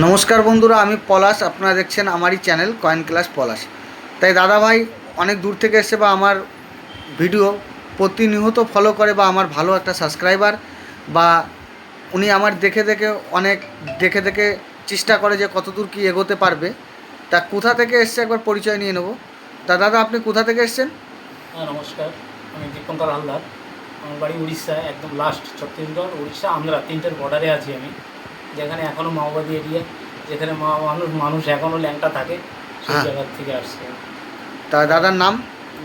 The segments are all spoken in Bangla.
নমস্কার বন্ধুরা, আমি পলাশ। আপনারা দেখছেন আমারই চ্যানেল কয়েন ক্লাস পলাশ। তাই দাদাভাই অনেক দূর থেকে এসছে বা আমার ভিডিও প্রতিনিয়ত ফলো করে বা আমার ভালো একটা সাবস্ক্রাইবার বা উনি আমার দেখে দেখে অনেক দেখে চেষ্টা করে যে কত দূর কী এগোতে পারবে। তা কোথা থেকে এসছে একবার পরিচয় নিয়ে নেব। তা দাদা, আপনি কোথা থেকে এসছেন? হ্যাঁ, নমস্কার। আমি দীপঙ্কর হালদার। আমার বাড়ি উড়িষ্যায়, একদম লাস্ট ছত্তিশগড়, উড়িষ্যা, আন্ধ্রা, তিনটের বর্ডারে আছি আমি, যেখানে এখনও মাওবাদী এরিয়া, যেখানে মানুষ এখনও ল্যাংটা থাকে, সেই হ্যাঁ। জায়গার থেকে আসছে। তা দাদার নাম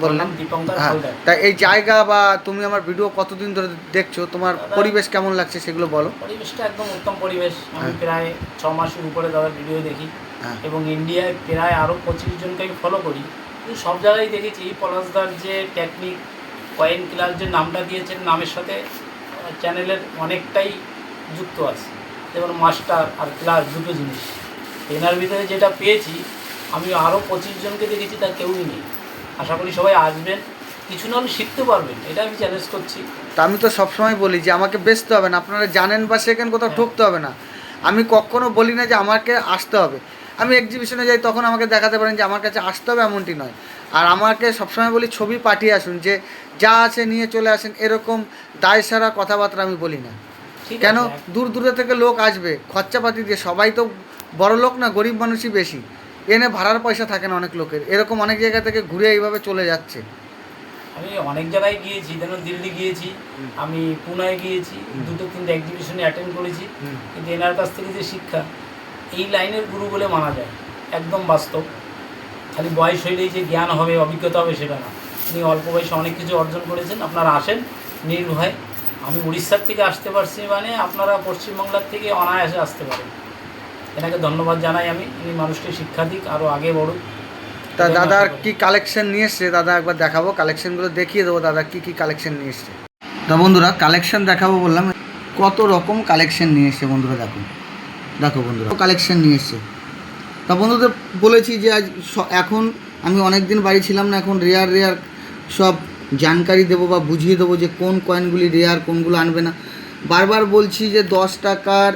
বললাম। নাম দীপঙ্কর হ্যাঁ। হালদার। তা এই জায়গা বা তুমি আমার ভিডিও কতদিন ধরে দেখছো, তোমার দাদা, পরিবেশ কেমন লাগছে সেগুলো বলো। পরিবেশটা একদম উত্তম পরিবেশ। আমি হ্যাঁ। প্রায় 6 মাসের উপরে দাদার ভিডিও দেখি হ্যাঁ। এবং ইন্ডিয়ায় প্রায় আরও 25 জনকে আমি ফলো করি। কিন্তু সব জায়গায় দেখেছি পলাশদার যে টেকনিক, কয়েন ক্লাস যে নামটা দিয়েছেন, নামের সাথে চ্যানেলের অনেকটাই যুক্ত আছে। যেমন মাস্টার আর ক্লাস দুটো জিনিস, এনার ভিতরে যেটা পেয়েছি, আমি আরও 25 জনকে দেখেছি, তার কেউই নেই। আশা করি সবাই আসবেন, কিছু না হলে শিখতে পারবেন, এটা আমি চ্যালেঞ্জ করছি। তা আমি তো সবসময় বলি যে আমাকে বেচতে হবে না, আপনারা জানেন বা শেখেন, কোথাও হ্যাঁ। ঠকতে হবে না। আমি কখনো বলি না যে আমাকে আসতে হবে। আমি এক্সিবিশনে যাই, তখন আমাকে দেখাতে পারেন যে আমার কাছে আসতে হবে, এমনটি নয়। আর আমাকে সবসময় বলি ছবি পাঠিয়ে আসুন, যে যা আছে নিয়ে চলে আসেন, এরকম দায় সারা কথাবার্তা আমি বলি না। ঠিক কেন? আছে। দূর দূরে থেকে লোক আসবে খরচাপাতি দিয়ে, সবাই তো বড় লোক না, গরিব মানুষই বেশি। এনে ভাড়ার পয়সা থাকে না অনেক লোকের, এরকম অনেক জায়গা থেকে ঘুরে এইভাবে চলে যাচ্ছে। আমি অনেক জায়গায় গিয়েছি, যেমন দিল্লি গিয়েছি, হুম। আমি পুনায় গিয়েছি, হুম। 2-3টে এক্সিবিশনে অ্যাটেন্ড করেছি। হুম। কিন্তু এনার কাছ থেকে যে শিক্ষা, এই লাইনের গুরু বলে মানা যায়, একদম বাস্তব। খালি বয়স হইলেই যে জ্ঞান হবে, অভিজ্ঞতা হবে, সেটা না। উনি অল্প বয়সে অনেক কিছু অর্জন করেছেন। আপনারা আসেন নির্ভয়। আমি উড়িষ্যার থেকে আসতে পারছি, মানে আপনারা পশ্চিমবাংলার থেকে অনায়াসে আসতে পারেন। এনাকে ধন্যবাদ জানাই আমি। ইনি মানুষকে শিক্ষা দিক, আরও আগে বড়ুক। তা এটাই আমি দাদা আশা করি। কি কালেকশন নিয়ে এসছে, দাদা একবার দেখাবো, কালেকশনগুলো দেখিয়ে দেবো দাদা কি কালেকশন নিয়ে এসছে। তা বন্ধুরা, কালেকশন দেখাবো বললাম, কত রকম কালেকশন নিয়ে এসছে বন্ধুরা। দেখো দেখো বন্ধুরা, কালেকশন নিয়ে এসছে। তা বন্ধুদের বলেছি যে আজ এখন আমি অনেক দিন বাড়ি ছিলাম না, এখন রেয়ার সব জানকারি দেবো বা বুঝিয়ে দেবো যে কোন কয়েনগুলি রেয়ার, কোনগুলো আনবে না। বারবার বলছি যে 10 টাকার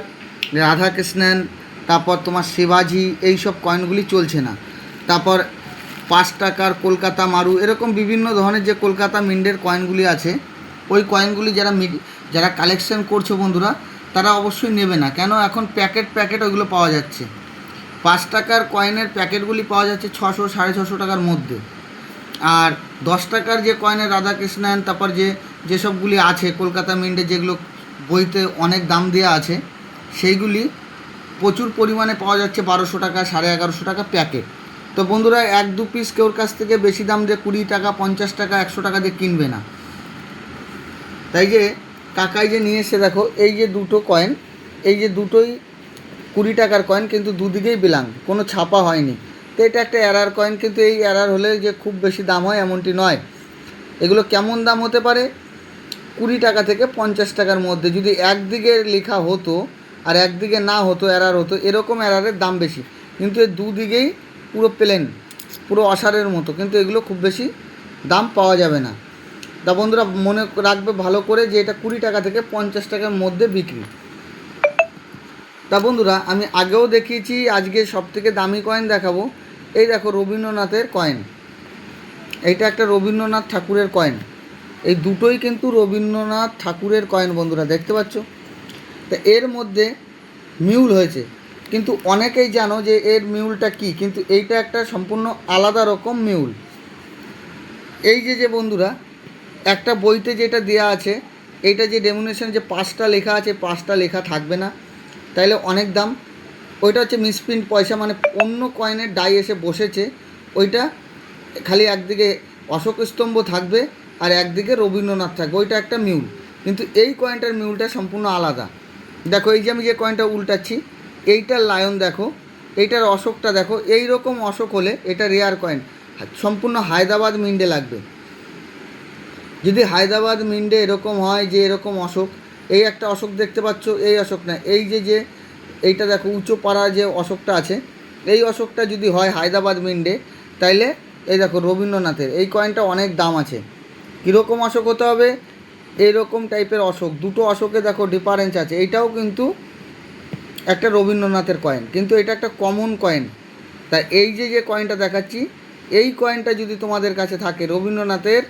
রাধাকৃষ্ণন, তারপর তোমার শিবাজি, এই সব কয়েনগুলি চলছে না। তারপর 5 টাকার কলকাতা মারু, এরকম বিভিন্ন ধরনের যে কলকাতা মিন্টের কয়েনগুলি আছে, ওই কয়েনগুলি যারা কালেকশন করছো বন্ধুরা, তারা অবশ্যই নেবে না। কেন? এখন প্যাকেট ওইগুলো পাওয়া যাচ্ছে। 5 টাকার কয়েনের প্যাকেটগুলি পাওয়া যাচ্ছে 600-650 টাকার মধ্যে। আর 10 টাকার যে কয়েনের রাধাকৃষ্ণন, তারপর যেসবগুলি আছে কলকাতা মিন্টে, যেগুলো বইতে অনেক দাম দেওয়া আছে, সেইগুলি প্রচুর পরিমাণে পাওয়া যাচ্ছে 1200 টাকা, 1150 টাকা প্যাকেট। তো বন্ধুরা, 1-2 পিস কেউর কাছ থেকে বেশি দাম দিয়ে 20 টাকা, 50 টাকা, 100 টাকা দিয়ে কিনবে না। তাই যে কাকাই যে নিয়ে এসে দেখো, এই যে দুটো কয়েন, এই যে দুটোই 20 টাকার কয়েন, কিন্তু দুদিকেই বিলাং, কোনো ছাপা হয়নি। তো এটা একটা এরার কয়েন, কিন্তু এই এরার হলে যে খুব বেশি দাম হয় এমনটি নয়। এগুলো কেমন দাম হতে পারে? 20 টাকা থেকে 50 টাকার মধ্যে। যদি একদিকে লেখা হতো আর একদিকে না হতো, এরার হতো, এরকম এরারের দাম বেশি। কিন্তু এই দুদিকেই পুরো প্লেন, পুরো অসারের মতো, কিন্তু এগুলো খুব বেশি দাম পাওয়া যাবে না। তা বন্ধুরা মনে রাখবে ভালো করে যে এটা 20 টাকা থেকে 50 টাকার মধ্যে বিক্রি। তা বন্ধুরা, আমি আগেও দেখিয়েছি, আজকে সবথেকে দামি কয়েন দেখাবো। এই দেখো রবীন্দ্রনাথের কয়েন, এইটা একটা রবীন্দ্রনাথ ঠাকুরের কয়েন। এই দুটোই কিন্তু রবীন্দ্রনাথ ঠাকুরের কয়েন বন্ধুরা, দেখতে পাচ্ছ। তা এর মধ্যে মিউল হয়েছে, কিন্তু অনেকেই জানো যে এর মিউলটা কি, কিন্তু এইটা একটা সম্পূর্ণ আলাদা রকম মিউল। এই যে বন্ধুরা, একটা বইতে যেটা দেওয়া আছে, এইটা যে ডেমোনেশন যে 5টা লেখা আছে, 5টা লেখা থাকবে না, তাইলে অনেক দাম। ওইটা হচ্ছে মিসপ্রিন্ট পয়সা, মানে অন্য কয়েনের ডাই এসে বসেছে। ওইটা খালি একদিকে অশোক স্তম্ভ থাকবে আর একদিকে রবীন্দ্রনাথ থাকবে, ওইটা একটা মিউল। কিন্তু এই কয়েনটার মিউলটা সম্পূর্ণ আলাদা। দেখো এই যে আমি যে কয়েনটা উল্টাচ্ছি, এইটার লায়ন দেখো, এইটার অশোকটা দেখো, এই রকম অশোক হলে এটা রেয়ার কয়েন, সম্পূর্ণ হায়দ্রাবাদ মিন্টে লাগবে। যদি হায়দ্রাবাদ মিন্টে এরকম হয় যে এরকম অশোক, এই একটা অশোক দেখতে পাচ্ছ, এই অশোক না, এই যে এইটা দেখো উঁচু পাড়া যে অশোকটা আছে, এই অশোকটা যদি হয় হায়দ্রাবাদ মিন্টে, তাইলে এই দেখো রবীন্দ্রনাথের এই কয়েনটা অনেক দাম আছে। কীরকম অশোক হতে হবে? এইরকম টাইপের অশোক, দুটো অশোকে দেখো ডিফারেন্স আছে। এইটাও কিন্তু একটা রবীন্দ্রনাথের কয়েন, কিন্তু এটা একটা কমন কয়েন। তা এই যে যে কয়েনটা দেখাচ্ছি, এই কয়েনটা যদি তোমাদের কাছে থাকে রবীন্দ্রনাথের,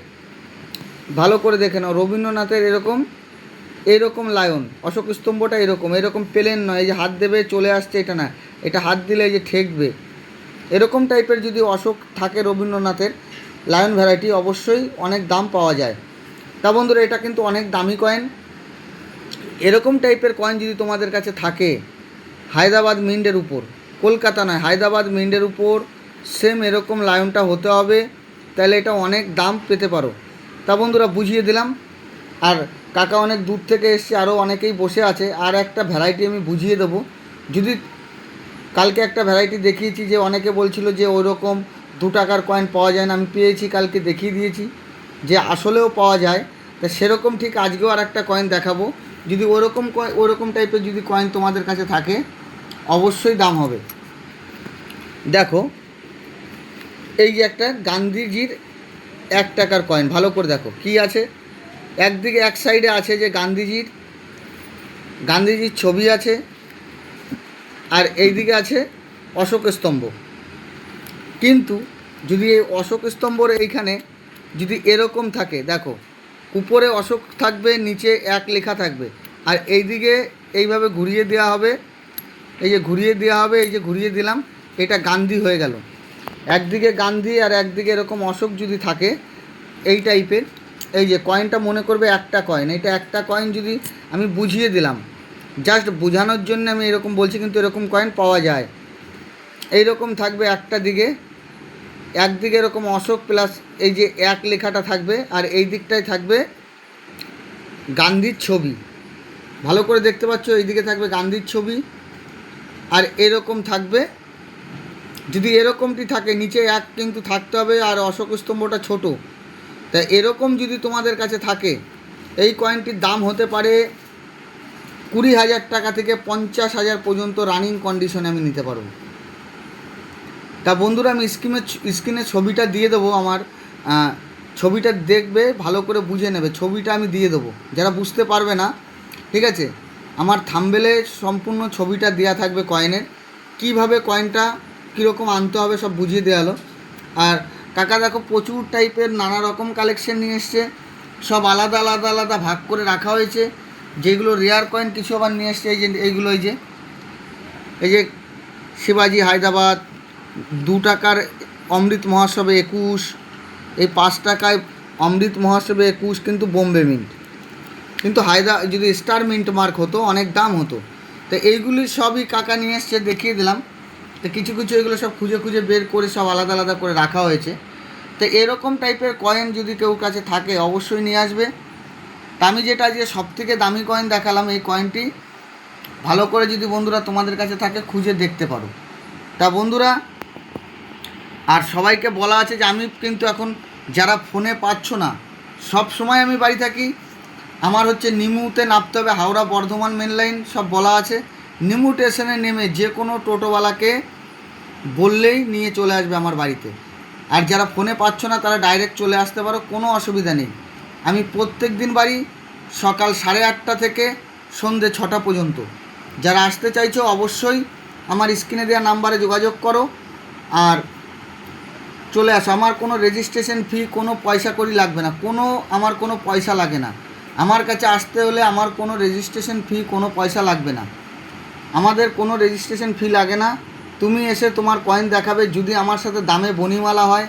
ভালো করে দেখে নাও, রবীন্দ্রনাথের এরকম এরকম লায়ন, অশোক স্তম্ভটা এরকম এরকম প্লেন নয়, এই যে হাত দেবে চলে আসছে এটা না, এটা হাত দিলে এই যে ঠেকবে, এরকম টাইপের যদি অশোক থাকে রবীন্দ্রনাথের লায়ন ভ্যারাইটি, অবশ্যই অনেক দাম পাওয়া যায়। তা বন্ধুরা এটা কিন্তু অনেক দামি কয়েন। এরকম টাইপের কয়েন যদি তোমাদের কাছে থাকে হায়দ্রাবাদ মিন্টের উপর, কলকাতা নয়, হায়দ্রাবাদ মিন্টের উপর সেম এরকম লায়নটা হতে হবে, তাহলে এটা অনেক দাম পেতে পারো। তা বন্ধুরা বুঝিয়ে দিলাম। আর কাকা অনেক দূর থেকে এসছে, আরও অনেকেই বসে আছে, আর একটা ভ্যারাইটি আমি বুঝিয়ে দেবো। যদি কালকে একটা ভ্যারাইটি দেখিয়েছি, যে অনেকে বলছিল যে ওই রকম 2 টাকার কয়েন পাওয়া যায় না, আমি পেয়েছি, কালকে দেখিয়ে দিয়েছি যে আসলেও পাওয়া যায়। তা সেরকম ঠিক আজকেও আর একটা কয়েন দেখাবো। যদি ওরকম টাইপের যদি কয়েন তোমাদের কাছে থাকে অবশ্যই দাম হবে। দেখো এই যে একটা গান্ধীজির 1 টাকার কয়েন, ভালো করে দেখো কি আছে। একদিকে এক সাইডে আছে যে গান্ধীজির ছবি আছে, আর এইদিকে আছে অশোক স্তম্ভ। কিন্তু যদি এই অশোক স্তম্ভর এইখানে যদি এরকম থাকে, দেখো উপরে অশোক থাকবে, নিচে 1 লেখা থাকবে, আর এইদিকে এইভাবে ঘুরিয়ে দেওয়া হবে, এই যে ঘুরিয়ে দেওয়া হবে, এই যে ঘুরিয়ে দিলাম, এটা গান্ধী হয়ে গেল। একদিকে গান্ধী আর একদিকে এরকম অশোক যদি থাকে এই টাইপের, এই যে কয়েনটা মনে করবে একটা কয়েন, এটা একটা কয়েন, যদি আমি বুঝিয়ে দিলাম জাস্ট বোঝানোর জন্য আমি এরকম বলছি, কিন্তু এরকম কয়েন পাওয়া যায়। এই রকম থাকবে একটা দিকে, একদিকে এরকম অশোক প্লাস এই যে 1 লেখাটা থাকবে, আর এই দিকটায় থাকবে গান্ধীর ছবি। ভালো করে দেখতে পাচ্ছ, এইদিকে থাকবে গান্ধীর ছবি, আর এরকম থাকবে। যদি এরকমটি থাকে নিচে 1 কিন্তু থাকতে হবে, আর অশোক স্তম্ভটা ছোট। তা এরকম যদি তোমাদের কাছে থাকে, এই কয়েনটির দাম হতে পারে 20,000 টাকা থেকে 50,000 পর্যন্ত রানিং কন্ডিশনে আমি নিতে পারবো। তা বন্ধুরা আমি স্ক্রিনে ছবিটা দিয়ে দেবো, আমার ছবিটা দেখবে, ভালো করে বুঝে নেবে, ছবিটা আমি দিয়ে দেবো, যারা বুঝতে পারবে না, ঠিক আছে, আমার থাম্বনেলে সম্পূর্ণ ছবিটা দেওয়া থাকবে কয়েনের, কিভাবে কয়েনটা কীরকম আনতে হবে সব বুঝিয়ে দেওয়া হলো। আর কাকা দেখো প্রচুর টাইপের নানা রকম কালেকশন নিয়ে এসছে, সব আলাদা আলাদা আলাদা ভাগ করে রাখা হয়েছে। যেগুলো রেয়ার কয়েন কিছু আবার নিয়ে এসছে, এই যে এইগুলো, এই যে শিবাজি হায়দ্রাবাদ, 2 টাকার অমৃত মহোৎসবে 21, এই 5 টাকায় অমৃত মহোৎসবে 21 কিন্তু বোম্বে মিন্ট, কিন্তু যদি স্টার মিন্ট মার্ক হতো অনেক দাম হতো। তো এইগুলি সবই কাকা নিয়ে এসছে, দেখিয়ে দিলাম। তো কিছু কিছু এগুলো সব খুঁজে খুঁজে বের করে সব আলাদা আলাদা করে রাখা হয়েছে। তো এরকম টাইপের কয়েন যদি কেউ কাছে থাকে অবশ্যই নিয়ে আসবে। তা আমি যেটা আজকে সবথেকে দামি কয়েন দেখালাম, এই কয়েনটি ভালো করে যদি বন্ধুরা তোমাদের কাছে থাকে খুঁজে দেখতে পারো। তা বন্ধুরা আর সবাইকে বলা আছে যে আমি কিন্তু এখন যারা ফোনে পাচ্ছ না, সব সময় আমি বাড়ি থাকি। আমার হচ্ছে নিমুতে নামতে হবে, হাওড়া বর্ধমান মেন লাইন সব বলা আছে। নিমু স্টেশনে নেমে যে কোনো টোটোওয়ালাকে বললেই নিয়ে চলে আসবে আমার বাড়িতে। আর যারা ফোনে পাচ্ছ না তারা ডাইরেক্ট চলে আসতে পারো, কোনো অসুবিধা নেই। আমি প্রত্যেক দিন বাড়ি সকাল 8:30 থেকে সন্ধ্যে 6টা পর্যন্ত। যারা আসতে চাইছো অবশ্যই আমার স্ক্রিনে দেওয়া নাম্বারে যোগাযোগ করো আর চলে আসো। আমার কোনো রেজিস্ট্রেশন ফি, কোনো পয়সা করি লাগবে না, আমার কোনো পয়সা লাগে না। আমার কাছে আসতে হলে আমার কোনো রেজিস্ট্রেশন ফি, কোনো পয়সা লাগবে না। আমাদের কোনো রেজিস্ট্রেশন ফি লাগে না। তুমি এসে তোমার কয়েন দেখাবে, যদি আমার সাথে দামে বনিমালা হয়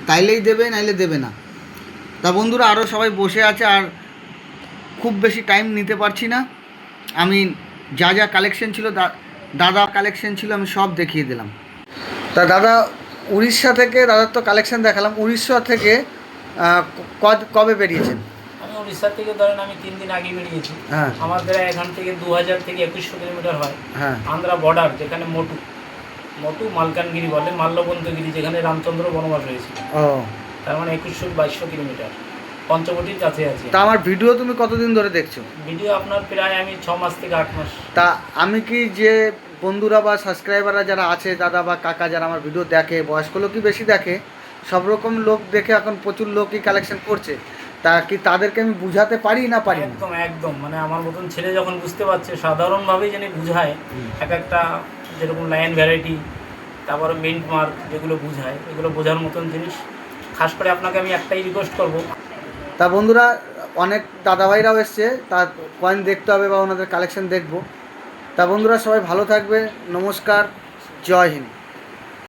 তাইলেই দেবে, নাইলে দেবে না। তা বন্ধুরা আরও সবাই বসে আছে, আর খুব বেশি টাইম নিতে পারছি না। আমি যা যা কালেকশন ছিল দাদা কালেকশন ছিল আমি সব দেখিয়ে দিলাম। তা দাদা উড়িষ্যা থেকে, দাদার তো কালেকশন দেখালাম, উড়িষ্যা থেকে কবে বেরিয়েছেন? আমি উড়িষ্যা থেকে ধরেন আমি 3 দিন আগে বেরিয়েছি। হ্যাঁ, আমাদের এখান থেকে 2000 থেকে 2100 কিলোমিটার হয়। হ্যাঁ, আন্ধ্রা বর্ডার, যেখানে মোটু মালকানগিরি বলে, মাল্যবন্তগিরি, যেখানে রামচন্দ্র বনবাস হয়েছিল। ও, তার মানে 2100-2200 কিলোমিটার, পঞ্চবটির কাছে আছে। তা আমার ভিডিও তুমি কতদিন ধরে দেখছো? ভিডিও আপনার প্রায় আমি 6 মাস থেকে 8 মাস। তা আমি কি যে বন্ধুরা বা সাবস্ক্রাইবাররা যারা আছে, দাদা বা কাকা যারা আমার ভিডিও দেখে, বয়স্ক লোকই বেশি দেখে, সব রকম লোক দেখে এখন প্রচুর লোকই কালেকশন করছে। তা কি তাদেরকে আমি বুঝাতে পারি না পারি না? একদম একদম, মানে আমার মতন ছেলে যখন বুঝতে পারছে সাধারণভাবেই যিনি বুঝায় এক একটা, যেরকম লাইন ভ্যারাইটি, তারপরে মিন্ট মার্ক যেগুলো বুঝায়, এগুলো বোঝার মতন জিনিস। খাস করে আপনাকে আমি একটাই রিকোয়েস্ট করব। তা বন্ধুরা, অনেক দাদাভাইরাও এসছে, তার কয়েন দেখতে হবে বা ওনাদের কালেকশন দেখবো। তা বন্ধুরা, সবাই ভালো থাকবে। নমস্কার, জয় হিন্দ।